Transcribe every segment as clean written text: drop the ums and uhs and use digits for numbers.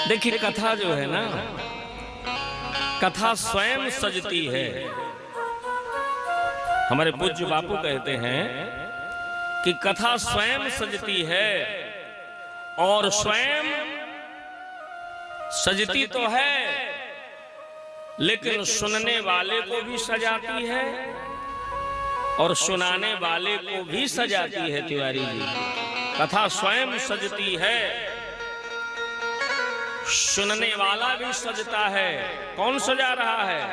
देखिए कथा जो है ना, कथा स्वयं सजती है। हमारे पूज्य बापू कहते हैं कि कथा स्वयं सजती है और स्वयं सजती तो है लेकिन सुनने वाले को भी सजाती है और सुनाने वाले को भी सजाती है। तिवारी जी, कथा स्वयं सजती है, सुनने वाला भी सजता है। कौन सजा रहा है?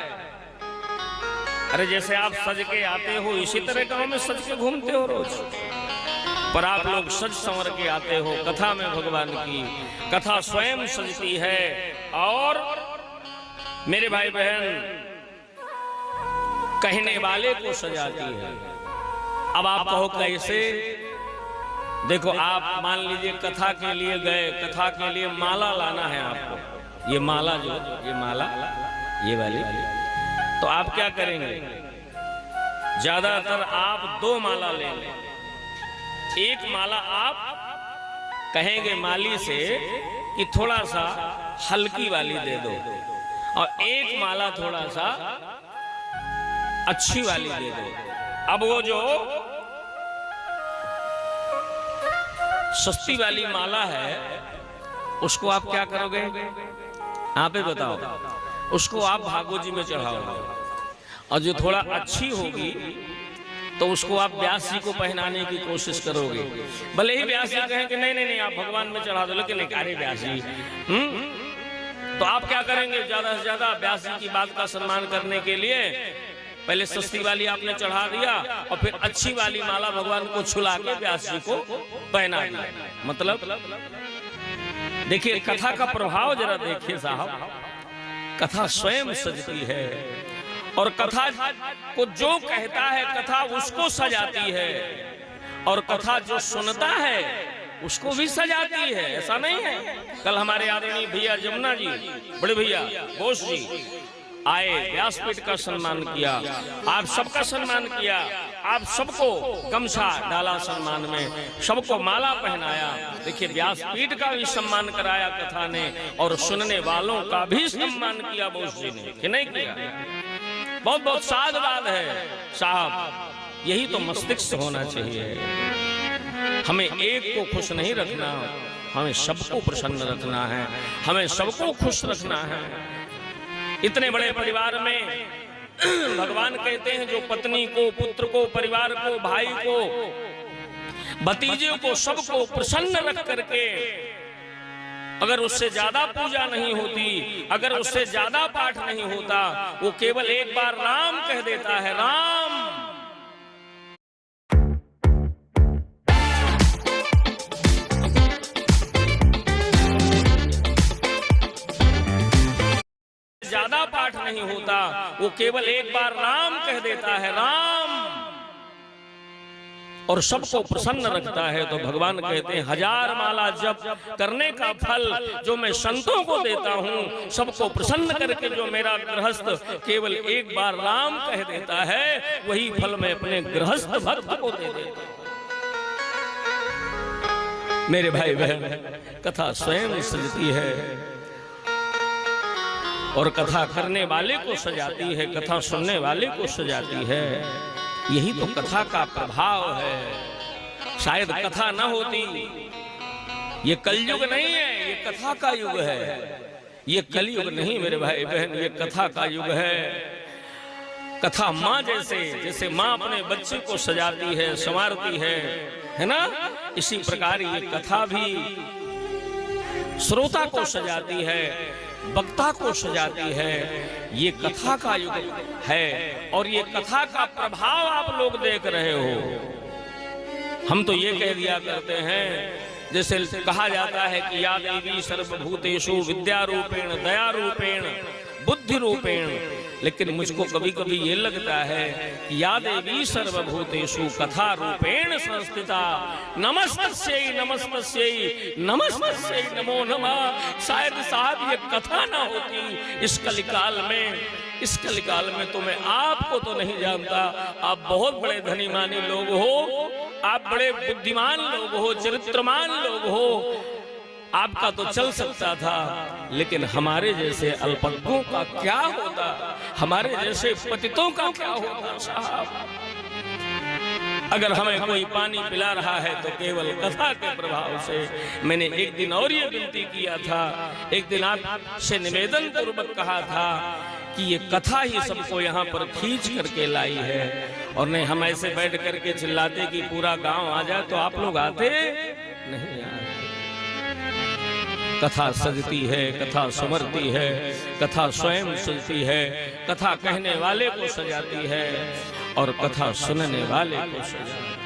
अरे जैसे आप सज के आते हो इसी तरह गांव में सज के घूमते हो रोज, पर आप लोग सज संवर के आते हो कथा में भगवान की। कथा स्वयं सजती है और मेरे भाई बहन कहने वाले को सजाती है। अब आप कहो कैसे? देखो, आप मान लीजिए कथा के लिए गए, कथा के लिए माला लाना है आपको। ये माला जो ये माला ये वाली, तो आप क्या करेंगे? ज्यादातर आप 2 माला ले लें। एक माला आप कहेंगे माली से कि थोड़ा सा हल्की वाली दे दो और एक माला थोड़ा सा अच्छी वाली दे दो। अब वो जो सस्ती वाली माला है उसको आप क्या करोगे? आप ही बताओ। उसको आप भागवत में चढ़ाओगे और जो थोड़ा अच्छी होगी तो उसको आप व्यास जी को पहनाने की कोशिश करोगे। भले ही व्यास जी कहें कि नहीं नहीं नहीं आप भगवान में चढ़ा दो, लेकिन अरे व्यास जी तो आप क्या करेंगे? ज्यादा से ज्यादा व्यास जी की बात का सम्मान करने के लिए पहले सस्ती वाली आपने चढ़ा दिया और फिर अच्छी वाली माला भगवान को छुला के व्यास जी को पहना दिया। मतलब देखिए कथा का प्रभाव जरा देखिए साहब। कथा स्वयं सजती है और कथा को जो कहता है कथा उसको सजाती है और कथा जो सुनता है उसको भी सजाती है। ऐसा नहीं है? कल हमारे आदरणीय भैया जमुना जी, बड़े भैया बोस जी आए, व्यासपीठ का सम्मान किया, आप सबका सम्मान किया, आप सबको गमछा डाला सम्मान में, सबको माला पहनाया। देखिए व्यासपीठ का भी सम्मान कराया कथा ने और सुनने वालों का भी सम्मान किया बोस जी ने, कि नहीं किया? बहुत बहुत साधुवाद है साहब। यही तो मस्तिष्क होना चाहिए। हमें एक को खुश नहीं रखना, हमें सबको प्रसन्न रखना है, हमें सबको खुश रखना है। इतने बड़े परिवार में भगवान कहते हैं जो पत्नी को, पुत्र को, परिवार को, भाई को, भतीजे को, सबको प्रसन्न रख करके अगर उससे ज्यादा पूजा नहीं होती, अगर उससे ज्यादा पाठ नहीं होता, वो केवल एक बार राम कह देता है, राम। ज्यादा पाठ नहीं होता, वो केवल एक बार राम कह देता है, राम, और सबको प्रसन्न रखता है। तो भगवान कहते हैं 1000 माला जप करने का फल जो मैं संतों को देता हूँ, सबको प्रसन्न करके जो मेरा गृहस्थ केवल एक बार राम कह देता है, वही फल मैं अपने गृहस्थ भक्त को दे देता हूँ। मेरे भाई बहन, कथा स्वयं सजती है और कथा करने वाले को सजाती है, कथा सुनने वाले को सजाती है। यही तो कथा का प्रभाव है। शायद कथा न होती, ये कलयुग नहीं है, ये कथा का युग है। ये कलयुग नहीं मेरे भाई बहन, ये कथा का युग है। कथा माँ जैसे माँ अपने बच्चे को सजाती है, संवारती है ना? इसी प्रकार ये कथा भी श्रोता को सजाती है, वक्ता को सजाती है। ये कथा का युग है और ये कथा का प्रभाव आप लोग देख रहे हो। हम तो ये कह दिया करते हैं, जैसे कहा जाता है कि या देवी सर्वभूतेषु विद्या रूपेण, दया रूपेण, बुद्धि रूपेण, लेकिन मुझको कभी कभी ये लगता है कि या देवी सर्वभूतेषु कथा रूपेण संस्थिता, नमस्तस्यै नमस्तस्यै नमस्तस्यै नमो नमः। शायद साहब ये कथा ना होती इस कलिकाल में, इस कलिकाल में तो मैं आपको तो नहीं जानता, आप बहुत बड़े धनी मानी लोग हो, आप बड़े बुद्धिमान लोग हो, चरित्रमान लोग हो, आपका तो चल सकता था, लेकिन हमारे जैसे अल्पज्ञों का क्या होता, हमारे जैसे पतितों का क्या होता साहब। अगर हमें कोई पानी पिला रहा है तो केवल कथा के प्रभाव से। मैंने एक दिन और ये विनती किया था, एक दिन आपसे निवेदन पूर्वक कहा था कि ये कथा ही सबको यहाँ पर खींच करके लाई है, और नहीं हम ऐसे बैठ करके चिल्लाते कि पूरा गांव आ जाए तो आप लोग आते नहीं आए। कथा सजती है, कथा संवरती है, कथा स्वयं सजती है, कथा कहने वाले को सजाती है और कथा सुनने वाले को सजाती है।